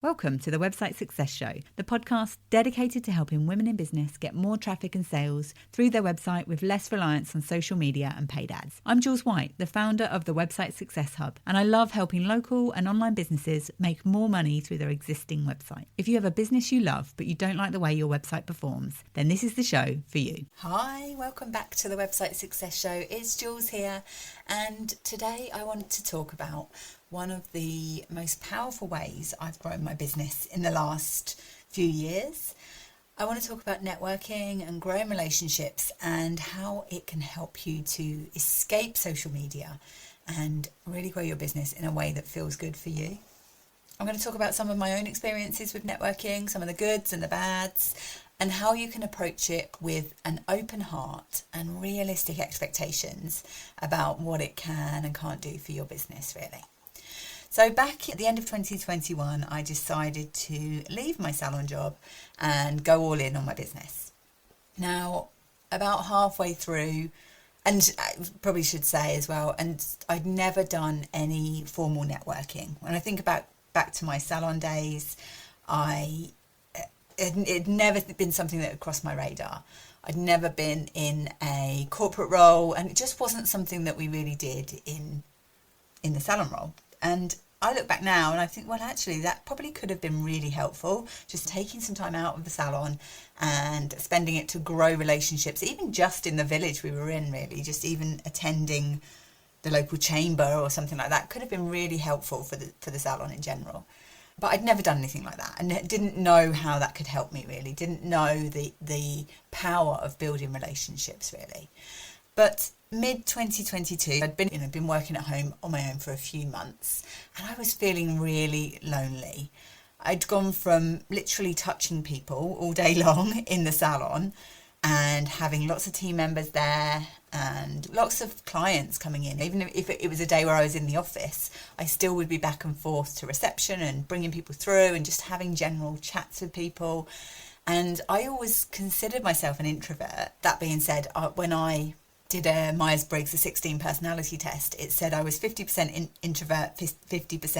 Welcome to the Website Success Show, the podcast dedicated to helping women in business get more traffic and sales through their website with less reliance on social media and paid ads. I'm Jules White, the founder of the Website Success Hub, and I love helping local and online businesses make more money through their existing website. If you have a business you love but you don't like the way your website performs, then this is the show for you. Hi, welcome back to the Website Success Show. It's Jules here, and today I wanted to talk about one of the most powerful ways I've grown my business in the last few years. I want to talk about networking and growing relationships and how it can help you to escape social media and really grow your business in a way that feels good for you. I'm going to talk about some of my own experiences with networking, some of the goods and the bads, and how you can approach it with an open heart and realistic expectations about what it can and can't do for your business, really. So back at the end of 2021, I decided to leave my salon job and go all in on my business. Now, about halfway through, and I probably should say as well, and I'd never done any formal networking. When I think back to my salon days, it'd never been something that had crossed my radar. I'd never been in a corporate role, and it just wasn't something that we really did in the salon role. And I look back now and I think, well, actually, that probably could have been really helpful, just taking some time out of the salon and spending it to grow relationships, even just in the village we were in, really, just even attending the local chamber or something like that could have been really helpful for the salon in general. But I'd never done anything like that and didn't know how that could help me, really, didn't know the power of building relationships, really. But mid-2022, I'd been working at home on my own for a few months, and I was feeling really lonely. I'd gone from literally touching people all day long in the salon and having lots of team members there and lots of clients coming in. Even if it was a day where I was in the office, I still would be back and forth to reception and bringing people through and just having general chats with people. And I always considered myself an introvert. That being said, when I did a Myers-Briggs, a 16 personality test, it said I was 50% introvert, 50%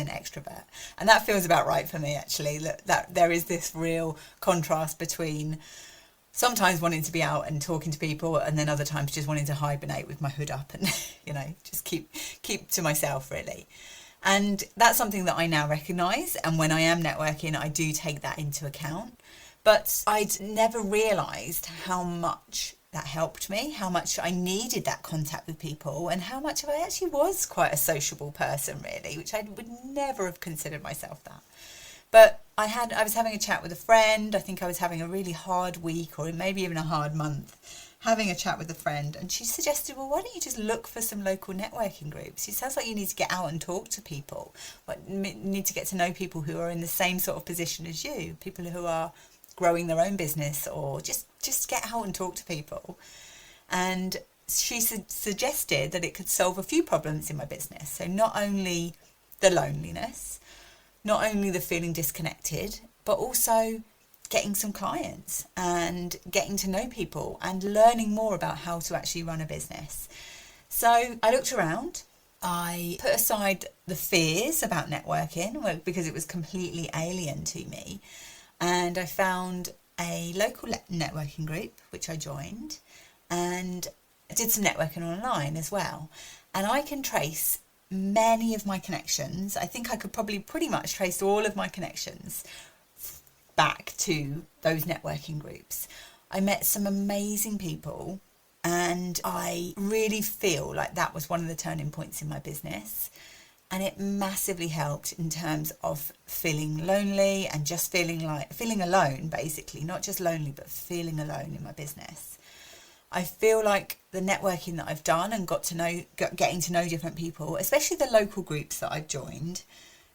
extrovert. And that feels about right for me, actually, that there is this real contrast between sometimes wanting to be out and talking to people and then other times just wanting to hibernate with my hood up and, just keep to myself, really. And that's something that I now recognise. And when I am networking, I do take that into account. But I'd never realised how much that helped me, how much I needed that contact with people, and how much I actually was quite a sociable person, really, which I would never have considered myself that. But I was having a chat with a friend. I think I was having a really hard week or maybe even a hard month, having a chat with a friend, and she suggested, well, why don't you just look for some local networking groups? It sounds like you need to get out and talk to people. You need to get to know people who are in the same sort of position as you, people who are growing their own business, or just get out and talk to people. And she suggested that it could solve a few problems in my business. So not only the loneliness, not only the feeling disconnected, but also getting some clients and getting to know people and learning more about how to actually run a business. So I looked around. I put aside the fears about networking because it was completely alien to me. And I found a local networking group, which I joined, and I did some networking online as well. And I can trace many of my connections. I think I could probably pretty much trace all of my connections back to those networking groups. I met some amazing people, and I really feel like that was one of the turning points in my business. And it massively helped in terms of feeling lonely and just feeling alone, basically, not just lonely, but feeling alone in my business. I feel like the networking that I've done and getting to know different people, especially the local groups that I've joined,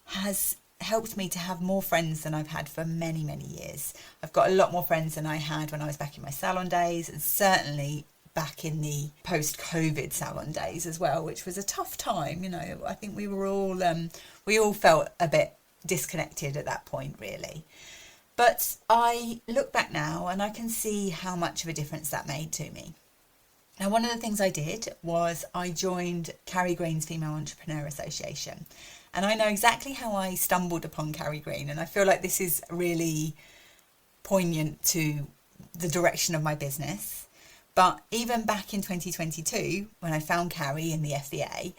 has helped me to have more friends than I've had for many, many years. I've got a lot more friends than I had when I was back in my salon days, and certainly back in the post-COVID salon days as well, which was a tough time. I think we all felt a bit disconnected at that point, really. But I look back now and I can see how much of a difference that made to me. Now, one of the things I did was I joined Carrie Green's Female Entrepreneur Association. And I know exactly how I stumbled upon Carrie Green, and I feel like this is really poignant to the direction of my business. But even back in 2022, when I found Carrie in the FBA,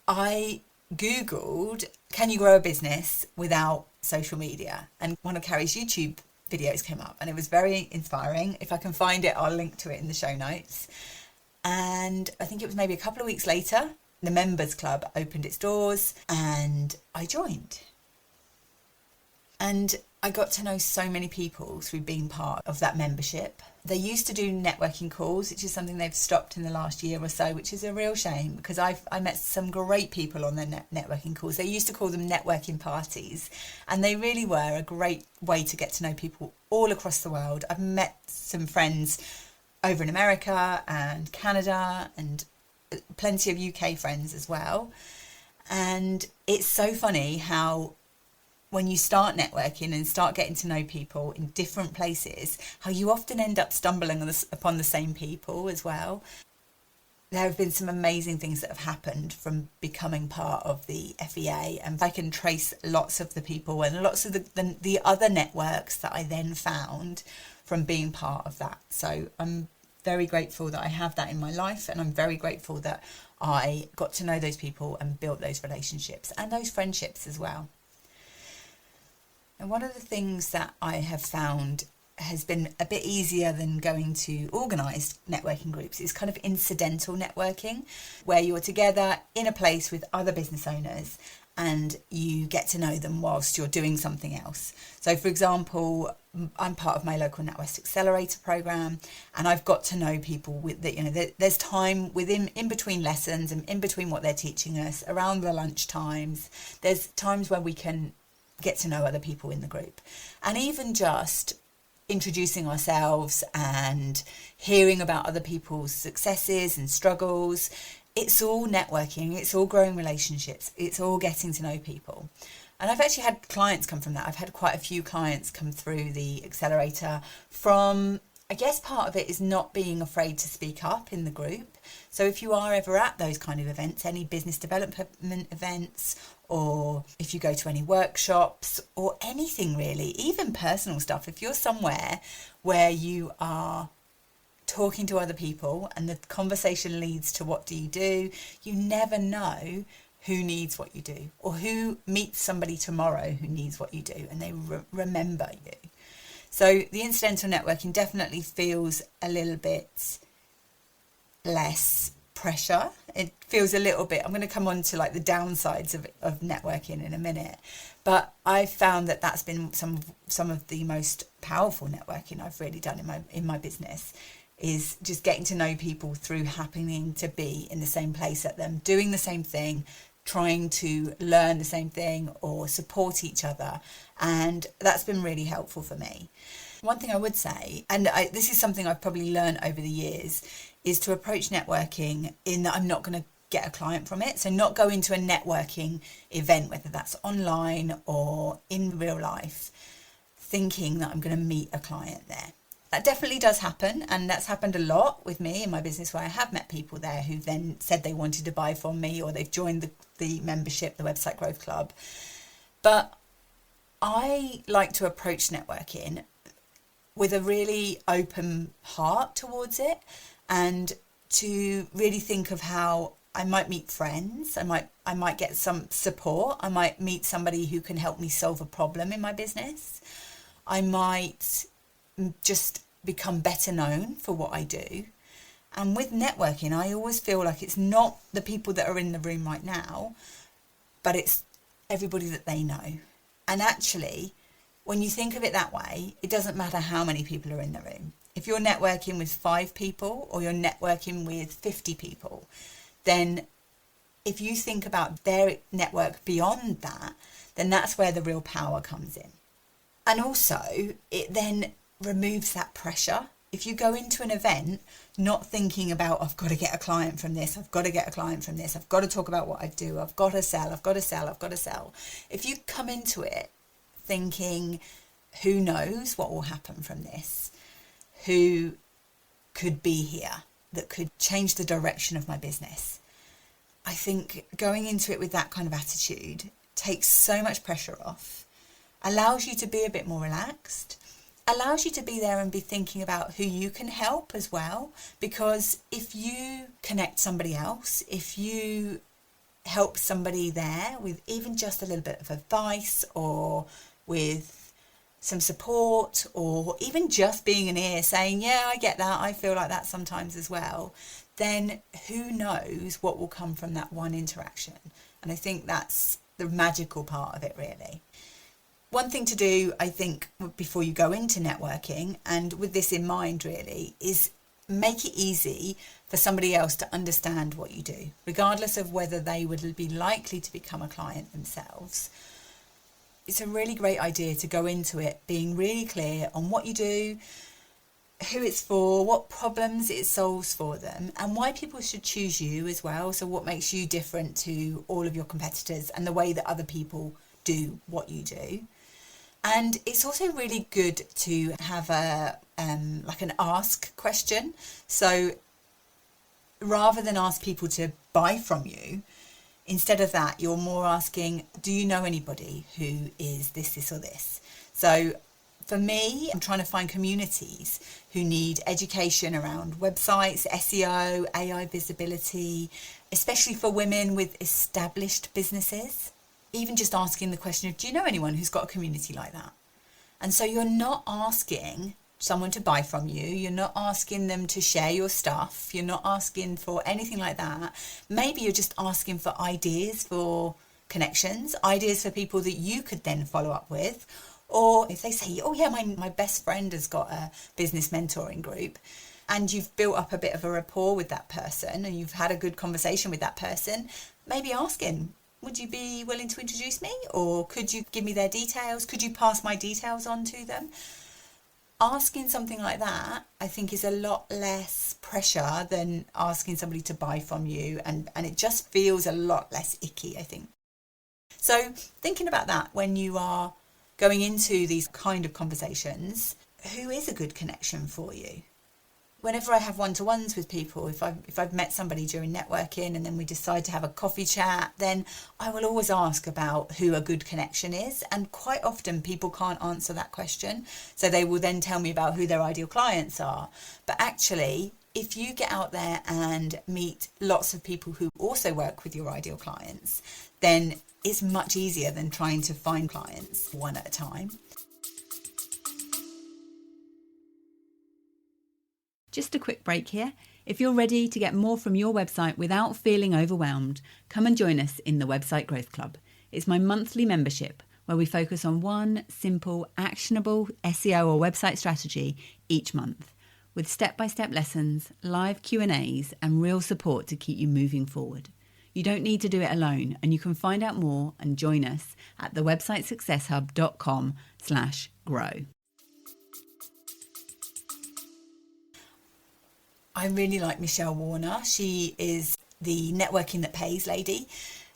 I Googled, can you grow a business without social media? And one of Carrie's YouTube videos came up, and it was very inspiring. If I can find it, I'll link to it in the show notes. And I think it was maybe a couple of weeks later, the members club opened its doors and I joined. And I got to know so many people through being part of that membership. They used to do networking calls, which is something they've stopped in the last year or so, which is a real shame, because I met some great people on their networking calls. They used to call them networking parties, and they really were a great way to get to know people all across the world. I've met some friends over in America and Canada, and plenty of UK friends as well. And it's so funny how when you start networking and start getting to know people in different places, how you often end up stumbling upon the same people as well. There have been some amazing things that have happened from becoming part of the FEA, and I can trace lots of the people and lots of the other networks that I then found from being part of that. So I'm very grateful that I have that in my life, and I'm very grateful that I got to know those people and built those relationships and those friendships as well. And one of the things that I have found has been a bit easier than going to organised networking groups is kind of incidental networking, where you're together in a place with other business owners and you get to know them whilst you're doing something else. So for example, I'm part of my local NatWest Accelerator program, and I've got to know people with that, you know, there's time within, in between lessons and in between what they're teaching us, around the lunch times, there's times where we can get to know other people in the group. And even just introducing ourselves and hearing about other people's successes and struggles, it's all networking, it's all growing relationships, it's all getting to know people. And I've actually had clients come from that. I've had quite a few clients come through the accelerator from, I guess part of it is not being afraid to speak up in the group. So if you are ever at those kind of events, any business development events, or if you go to any workshops or anything really, even personal stuff, if you're somewhere where you are talking to other people and the conversation leads to what do, you never know who needs what you do, or who meets somebody tomorrow who needs what you do, and they remember you. So the incidental networking definitely feels a little bit less pressure. It feels a little bit, I'm going to come on to like the downsides of networking in a minute, but I've found that that's been some of the most powerful networking I've really done in my business, is just getting to know people through happening to be in the same place at them, doing the same thing, trying to learn the same thing or support each other. And that's been really helpful for me. One thing I would say, and this is something I've probably learned over the years, is to approach networking in that I'm not going to get a client from it. So not go into a networking event, whether that's online or in real life, thinking that I'm going to meet a client there. That definitely does happen, and that's happened a lot with me in my business, where I have met people there who then said they wanted to buy from me, or they've joined the membership, the Website Growth Club. But I like to approach networking with a really open heart towards it, and to really think of how I might meet friends, I might get some support, I might meet somebody who can help me solve a problem in my business, I might just become better known for what I do. And with networking, I always feel like it's not the people that are in the room right now, but it's everybody that they know. And actually, when you think of it that way, it doesn't matter how many people are in the room. If you're networking with 5 people or you're networking with 50 people, then if you think about their network beyond that, then that's where the real power comes in. And also, it then removes that pressure. If you go into an event not thinking about, I've got to get a client from this, I've got to get a client from this, I've got to talk about what I do, I've got to sell, I've got to sell, I've got to sell. If you come into it thinking, who knows what will happen from this? Who could be here that could change the direction of my business? I think going into it with that kind of attitude takes so much pressure off, allows you to be a bit more relaxed, allows you to be there and be thinking about who you can help as well. Because if you connect somebody else, if you help somebody there with even just a little bit of advice or with some support, or even just being an ear saying, yeah, I get that, I feel like that sometimes as well, then who knows what will come from that one interaction. And I think that's the magical part of it, really. One thing to do, I think, before you go into networking, and with this in mind really, is make it easy for somebody else to understand what you do, regardless of whether they would be likely to become a client themselves. It's a really great idea to go into it being really clear on what you do, who it's for, what problems it solves for them, and why people should choose you as well. So what makes you different to all of your competitors and the way that other people do what you do. And it's also really good to have a like an ask question. So rather than ask people to buy from you, instead of that, you're more asking, do you know anybody who is this or this? So for me, I'm trying to find communities who need education around websites, SEO, AI visibility, especially for women with established businesses. Even just asking the question of, do you know anyone who's got a community like that? And so you're not asking someone to buy from you, you're not asking them to share your stuff, you're not asking for anything like that. Maybe you're just asking for ideas for connections, ideas for people that you could then follow up with. Or if they say, oh yeah, my best friend has got a business mentoring group, and you've built up a bit of a rapport with that person and you've had a good conversation with that person, maybe asking, would you be willing to introduce me? Or could you give me their details? Could you pass my details on to them? Asking something like that, I think, is a lot less pressure than asking somebody to buy from you. And it just feels a lot less icky, I think. So thinking about that when you are going into these kind of conversations, who is a good connection for you? Whenever I have one-to-ones with people, if I've met somebody during networking and then we decide to have a coffee chat, then I will always ask about who a good connection is. And quite often people can't answer that question. So they will then tell me about who their ideal clients are. But actually, if you get out there and meet lots of people who also work with your ideal clients, then it's much easier than trying to find clients one at a time. Just a quick break here. If you're ready to get more from your website without feeling overwhelmed, come and join us in the Website Growth Club. It's my monthly membership where we focus on one simple, actionable SEO or website strategy each month, with step-by-step lessons, live Q&As, and real support to keep you moving forward. You don't need to do it alone, and you can find out more and join us at thewebsitesuccesshub.com/grow. I really like Michelle Warner. She is the Networking That Pays lady.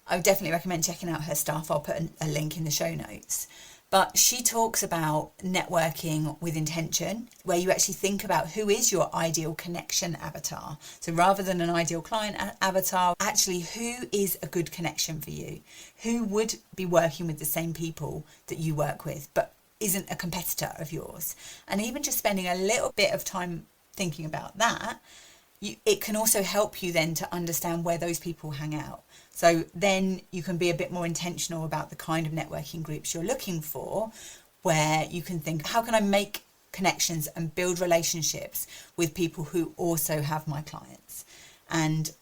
I would definitely recommend checking out her stuff. I'll put a link in the show notes. But she talks about networking with intention, where you actually think about who is your ideal connection avatar. So rather than an ideal client avatar, actually who is a good connection for you? Who would be working with the same people that you work with, but isn't a competitor of yours? And even just spending a little bit of time thinking about that, it can also help you then to understand where those people hang out. So then you can be a bit more intentional about the kind of networking groups you're looking for, where you can think, how can I make connections and build relationships with people who also have my clients? And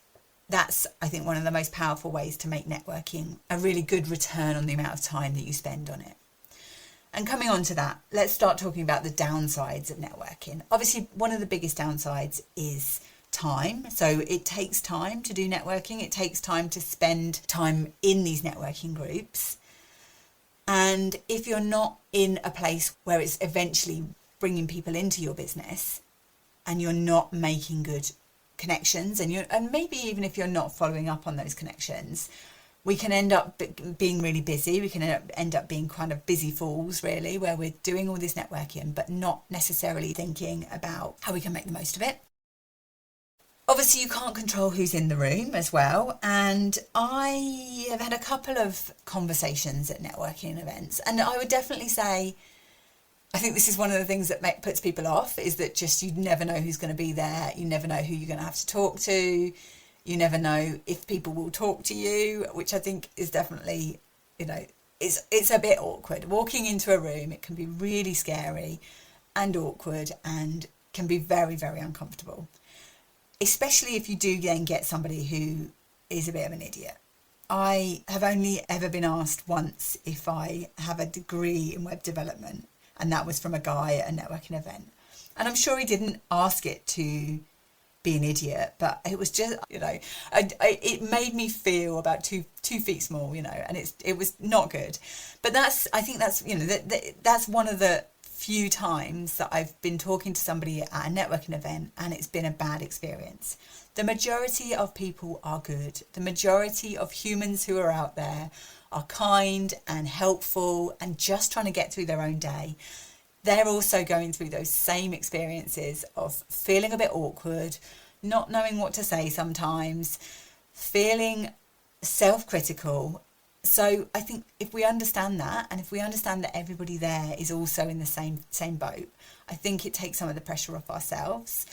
that's, I think, one of the most powerful ways to make networking a really good return on the amount of time that you spend on it. And coming on to that, let's start talking about the downsides of networking. Obviously, one of the biggest downsides is time. So it takes time to do networking. It takes time to spend time in these networking groups. And if you're not in a place where it's eventually bringing people into your business and you're not making good connections, and maybe even if you're not following up on those connections, we can end up being really busy. We can end up being kind of busy fools, really, where we're doing all this networking, but not necessarily thinking about how we can make the most of it. Obviously, you can't control who's in the room as well. And I have had a couple of conversations at networking events. And I would definitely say, I think this is one of the things that puts people off, is that just you never know who's going to be there. You never know who you're going to have to talk to. You never know if people will talk to you, which I think is definitely, it's a bit awkward. Walking into a room, it can be really scary and awkward and can be very, very uncomfortable. Especially if you do then get somebody who is a bit of an idiot. I have only ever been asked once if I have a degree in web development, and that was from a guy at a networking event. And I'm sure he didn't ask it to be an idiot, but it was just, it made me feel about 2 feet small, and it was not good. But I think that's that's one of the few times that I've been talking to somebody at a networking event and it's been a bad experience. The majority of people are good. The majority of humans who are out there are kind and helpful and just trying to get through their own day. They're also going through those same experiences of feeling a bit awkward, not knowing what to say sometimes, feeling self-critical. So I think if we understand that, and if we understand that everybody there is also in the same boat, I think it takes some of the pressure off ourselves.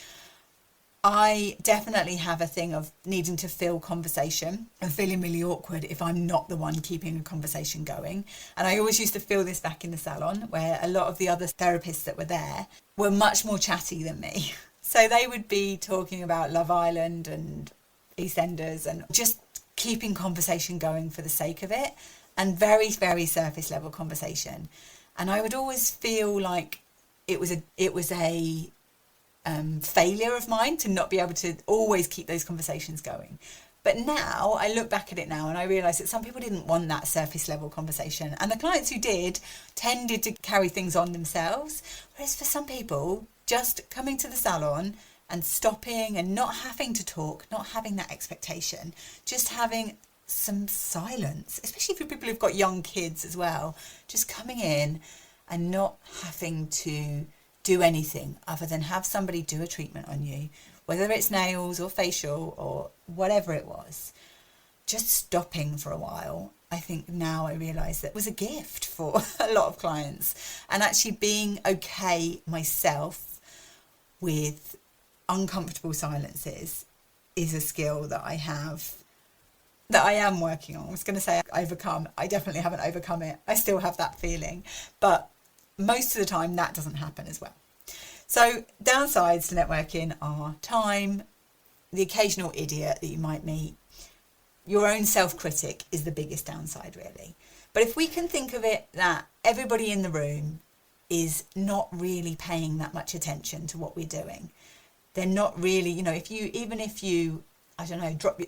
I definitely have a thing of needing to fill conversation and feeling really awkward if I'm not the one keeping a conversation going. And I always used to feel this back in the salon, where a lot of the other therapists that were there were much more chatty than me. So they would be talking about Love Island and EastEnders and just keeping conversation going for the sake of it, and very, very surface level conversation. And I would always feel like it was a failure of mine to not be able to always keep those conversations going. But now I look back at it now and I realise that some people didn't want that surface level conversation, and the clients who did tended to carry things on themselves. Whereas for some people, just coming to the salon and stopping and not having to talk, not having that expectation, just having some silence, especially for people who've got young kids as well, just coming in and not having to do anything other than have somebody do a treatment on you, whether it's nails or facial or whatever it was, just stopping for a while. I think now I realise that was a gift for a lot of clients, and actually being okay myself with uncomfortable silences is a skill that I am working on. I was going to say overcome. I definitely haven't overcome it. I still have that feeling, but most of the time that doesn't happen as well. So downsides to networking are time, the occasional idiot that you might meet. Your own self-critic is the biggest downside, really. But if we can think of it that everybody in the room is not really paying that much attention to what we're doing, they're not really, if you, I don't know, drop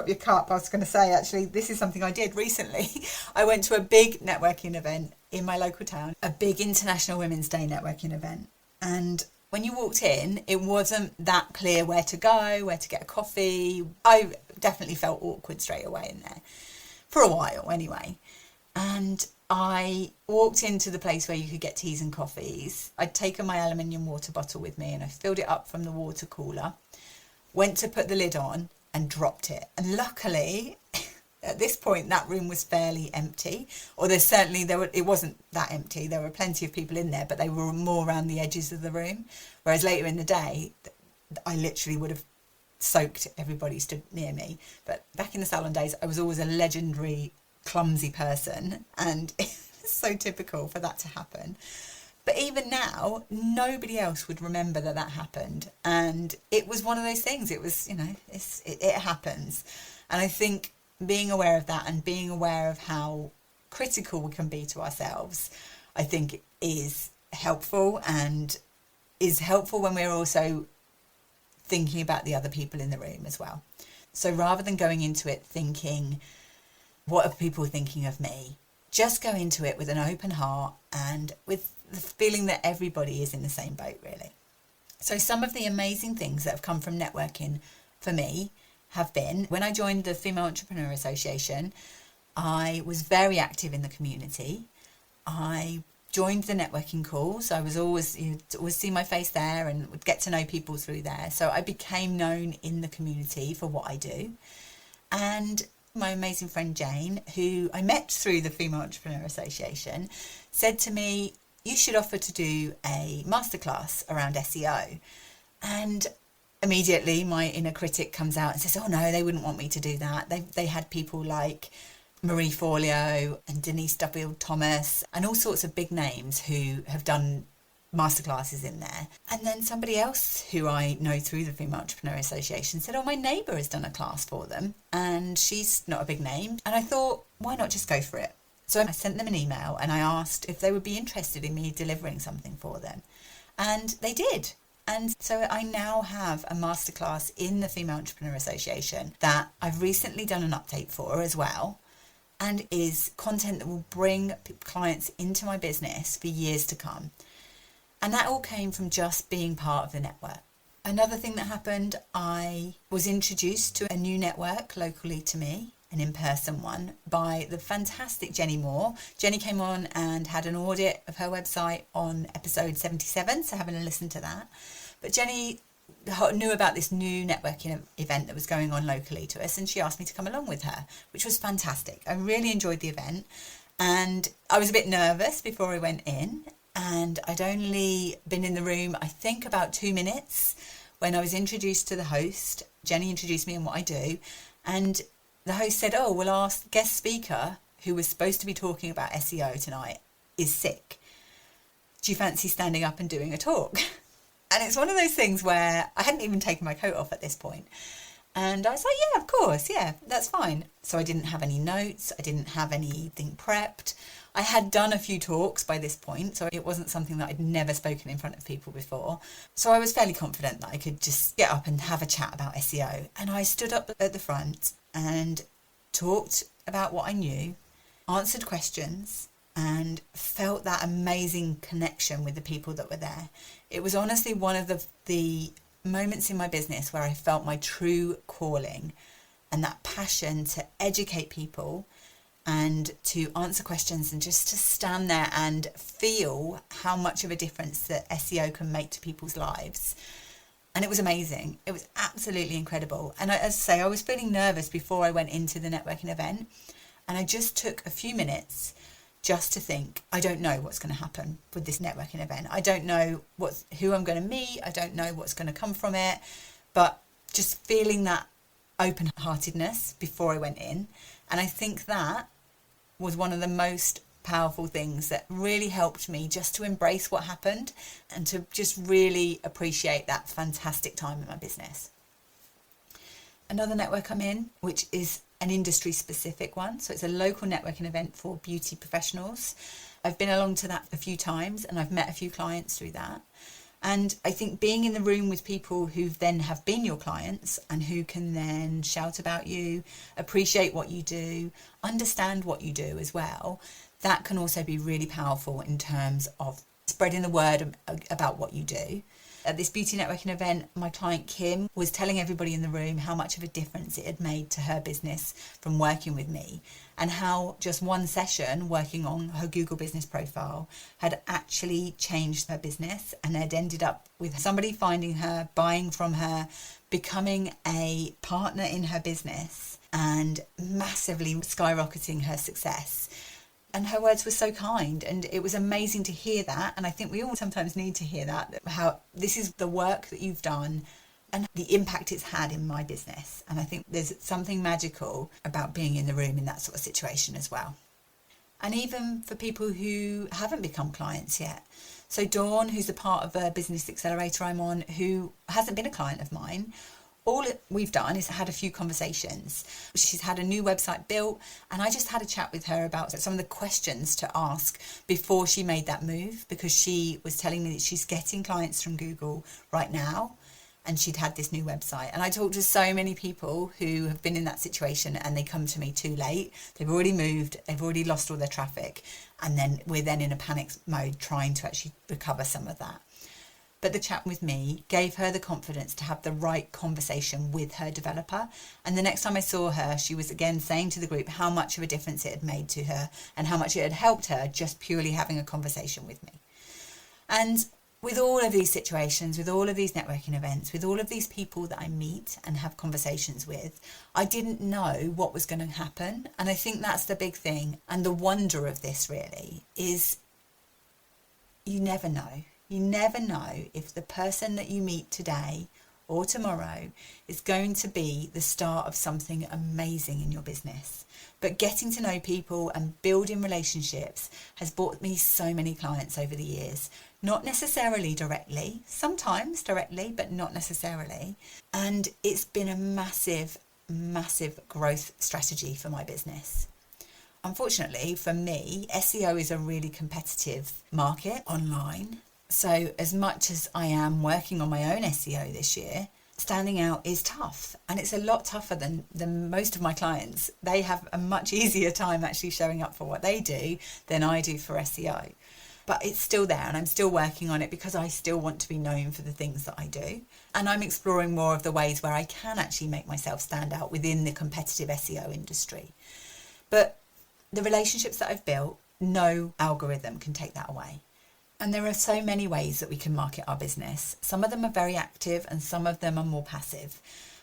your cup. I was going to say, actually, this is something I did recently. I went to a big networking event in my local town, a big International Women's Day networking event. And when you walked in, it wasn't that clear where to go, where to get a coffee. I definitely felt awkward straight away in there, for a while anyway. And I walked into the place where you could get teas and coffees. I'd taken my aluminium water bottle with me and I filled it up from the water cooler, went to put the lid on and dropped it. And luckily, at this point, that room was fairly empty, or it wasn't that empty. There were plenty of people in there, but they were more around the edges of the room. Whereas later in the day, I literally would have soaked everybody who stood near me. But back in the salon days, I was always a legendary clumsy person, and it's so typical for that to happen. But even now, nobody else would remember that happened, and it was one of those things. It was, it happens. And I think being aware of that and being aware of how critical we can be to ourselves, I think is helpful, and is helpful when we're also thinking about the other people in the room as well. So rather than going into it thinking, what are people thinking of me? Just go into it with an open heart and with the feeling that everybody is in the same boat, really. So some of the amazing things that have come from networking for me have been, when I joined the Female Entrepreneur Association, I was very active in the community. I joined the networking calls. I was always, you'd always see my face there and would get to know people through there. So I became known in the community for what I do. And my amazing friend Jane, who I met through the Female Entrepreneur Association, said to me, you should offer to do a masterclass around SEO. And immediately my inner critic comes out and says, oh no, they wouldn't want me to do that. They had people like Marie Forleo and Denise Duffield Thomas and all sorts of big names who have done masterclasses in there. And then somebody else who I know through the Female Entrepreneur Association said, oh, my neighbour has done a class for them and she's not a big name. And I thought, why not just go for it? So I sent them an email and I asked if they would be interested in me delivering something for them. And they did. And so I now have a masterclass in the Female Entrepreneur Association that I've recently done an update for as well, and is content that will bring clients into my business for years to come. And that all came from just being part of the network. Another thing that happened, I was introduced to a new network locally to me, an in-person one, by the fantastic Jenny Moore. Jenny came on and had an audit of her website on episode 77, so having a listen to that. But Jenny knew about this new networking event that was going on locally to us, and she asked me to come along with her, which was fantastic. I really enjoyed the event, and I was a bit nervous before I went in, and I'd only been in the room, I think, about 2 minutes when I was introduced to the host. Jenny introduced me and what I do, and the host said, oh, well, our guest speaker, who was supposed to be talking about SEO tonight, is sick. Do you fancy standing up and doing a talk? And it's one of those things where I hadn't even taken my coat off at this point. And I was like, yeah, of course, yeah, that's fine. So I didn't have any notes. I didn't have anything prepped. I had done a few talks by this point, so it wasn't something that I'd never spoken in front of people before. So I was fairly confident that I could just get up and have a chat about SEO. And I stood up at the front and talked about what I knew, answered questions, and felt that amazing connection with the people that were there. It was honestly one of the moments in my business where I felt my true calling and that passion to educate people and to answer questions and just to stand there and feel how much of a difference that SEO can make to people's lives. And it was amazing. It was absolutely incredible. And as I say, I was feeling nervous before I went into the networking event, and I just took a few minutes just to think, I don't know what's going to happen with this networking event. I don't know who I'm going to meet. I don't know what's going to come from it. But just feeling that open-heartedness before I went in. And I think that was one of the most powerful things that really helped me just to embrace what happened and to just really appreciate that fantastic time in my business. Another network I'm in, which is an industry specific one. So it's a local networking event for beauty professionals. I've been along to that a few times and I've met a few clients through that. And I think being in the room with people who then have been your clients and who can then shout about you, appreciate what you do, understand what you do as well, that can also be really powerful in terms of spreading the word about what you do. At this beauty networking event, my client Kim was telling everybody in the room how much of a difference it had made to her business from working with me, and how just one session working on her Google business profile had actually changed her business and had ended up with somebody finding her, buying from her, becoming a partner in her business and massively skyrocketing her success. And her words were so kind, and it was amazing to hear that. And I think we all sometimes need to hear that, how this is the work that you've done and the impact it's had in my business. And I think there's something magical about being in the room in that sort of situation as well. And even for people who haven't become clients yet. So Dawn, who's a part of a business accelerator I'm on, who hasn't been a client of mine, all we've done is had a few conversations. She's had a new website built, and I just had a chat with her about some of the questions to ask before she made that move, because she was telling me that she's getting clients from Google right now, and she'd had this new website. And I talked to so many people who have been in that situation and they come to me too late. They've already moved, they've already lost all their traffic, and then we're then in a panic mode trying to actually recover some of that. But the chat with me gave her the confidence to have the right conversation with her developer. And the next time I saw her, she was again saying to the group how much of a difference it had made to her and how much it had helped her just purely having a conversation with me. And with all of these situations, with all of these networking events, with all of these people that I meet and have conversations with, I didn't know what was going to happen. And I think that's the big thing. And the wonder of this really is you never know. You never know if the person that you meet today or tomorrow is going to be the start of something amazing in your business. But getting to know people and building relationships has brought me so many clients over the years. Not necessarily directly, sometimes directly, but not necessarily. And it's been a massive, massive growth strategy for my business. Unfortunately, for me, SEO is a really competitive market online. So as much as I am working on my own SEO this year, standing out is tough. And it's a lot tougher than most of my clients. They have a much easier time actually showing up for what they do than I do for SEO. But it's still there and I'm still working on it because I still want to be known for the things that I do. And I'm exploring more of the ways where I can actually make myself stand out within the competitive SEO industry. But the relationships that I've built, no algorithm can take that away. And there are so many ways that we can market our business. Some of them are very active and some of them are more passive.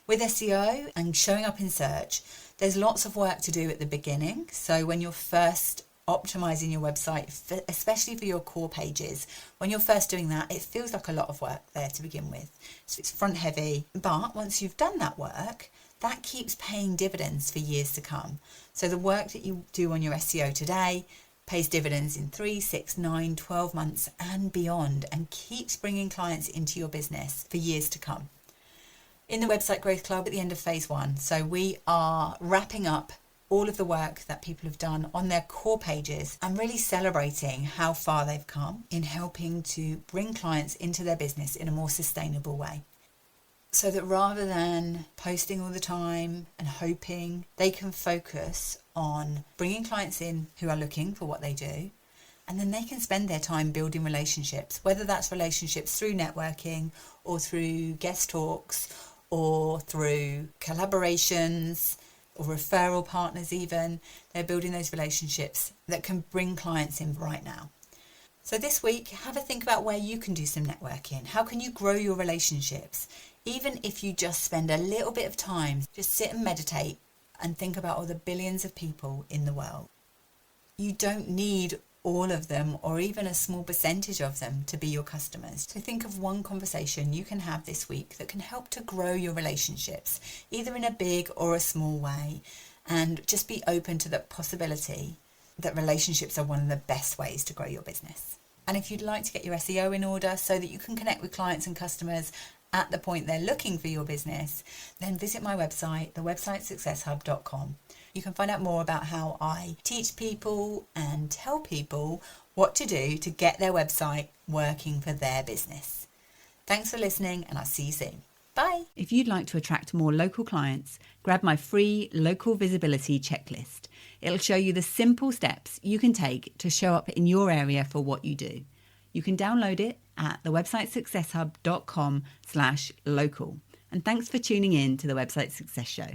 With SEO and showing up in search, there's lots of work to do at the beginning. So when you're first optimizing your website, especially for your core pages, when you're first doing that, it feels like a lot of work there to begin with. So it's front heavy. But once you've done that work, that keeps paying dividends for years to come. So the work that you do on your SEO today pays dividends in 3, 6, 9, 12 months and beyond, and keeps bringing clients into your business for years to come. In the Website Growth Club at the end of phase 1, so we are wrapping up all of the work that people have done on their core pages and really celebrating how far they've come in helping to bring clients into their business in a more sustainable way. So that rather than posting all the time and hoping, they can focus on bringing clients in who are looking for what they do, and then they can spend their time building relationships, whether that's relationships through networking or through guest talks or through collaborations or referral partners even. They're building those relationships that can bring clients in right now. So this week, have a think about where you can do some networking. How can you grow your relationships? Even if you just spend a little bit of time, just sit and meditate and think about all the billions of people in the world. You don't need all of them or even a small percentage of them to be your customers. So think of one conversation you can have this week that can help to grow your relationships, either in a big or a small way, and just be open to the possibility that relationships are one of the best ways to grow your business. And if you'd like to get your SEO in order so that you can connect with clients and customers at the point they're looking for your business, then visit my website, thewebsitesuccesshub.com. You can find out more about how I teach people and tell people what to do to get their website working for their business. Thanks for listening, and I'll see you soon. Bye. If you'd like to attract more local clients, grab my free local visibility checklist. It'll show you the simple steps you can take to show up in your area for what you do. You can download it at thewebsitesuccesshub.com/local. And thanks for tuning in to the Website Success Show.